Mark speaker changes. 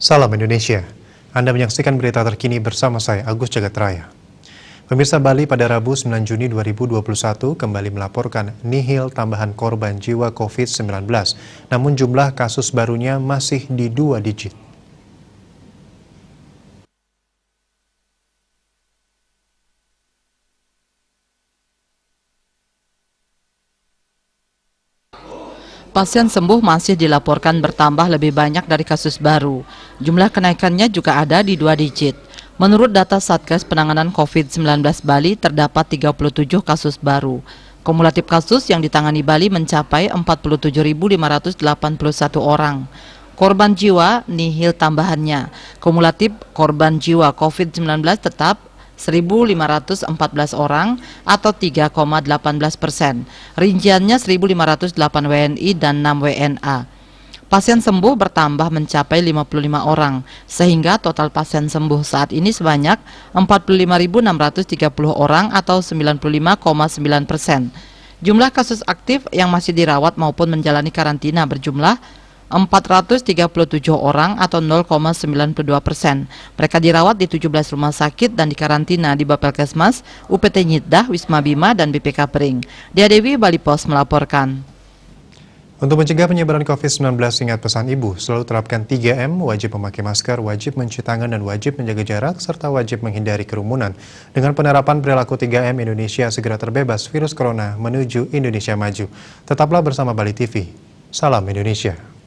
Speaker 1: Salam Indonesia. Anda menyaksikan berita terkini bersama saya, Agus Jagatraya. Pemirsa, Bali pada Rabu 9 Juni 2021 kembali melaporkan nihil tambahan korban jiwa COVID-19. Namun jumlah kasus barunya masih di 2 digit.
Speaker 2: Pasien sembuh masih dilaporkan bertambah lebih banyak dari kasus baru. Jumlah kenaikannya juga ada di 2 digit. Menurut data Satgas Penanganan COVID-19 Bali, terdapat 37 kasus baru. Kumulatif kasus yang ditangani Bali mencapai 47.581 orang. Korban jiwa nihil tambahannya. Kumulatif korban jiwa COVID-19 tetap 1.514 orang atau 3,18%. Rinciannya 1.508 WNI dan 6 WNA. Pasien sembuh bertambah mencapai 55 orang, sehingga total pasien sembuh saat ini sebanyak 45.630 orang atau 95,9%. Jumlah kasus aktif yang masih dirawat maupun menjalani karantina berjumlah 437 orang atau 0,92%. Mereka dirawat di 17 rumah sakit dan dikarantina di Bapelkesmas, UPT Nyitdah, Wisma Bima, dan BPK Pring. Dia Dewi, Bali Pos melaporkan.
Speaker 1: Untuk mencegah penyebaran COVID-19, ingat pesan Ibu, selalu terapkan 3M, wajib memakai masker, wajib mencuci tangan, dan wajib menjaga jarak, serta wajib menghindari kerumunan. Dengan penerapan perilaku 3M, Indonesia segera terbebas virus corona menuju Indonesia maju. Tetaplah bersama Bali TV. Salam Indonesia.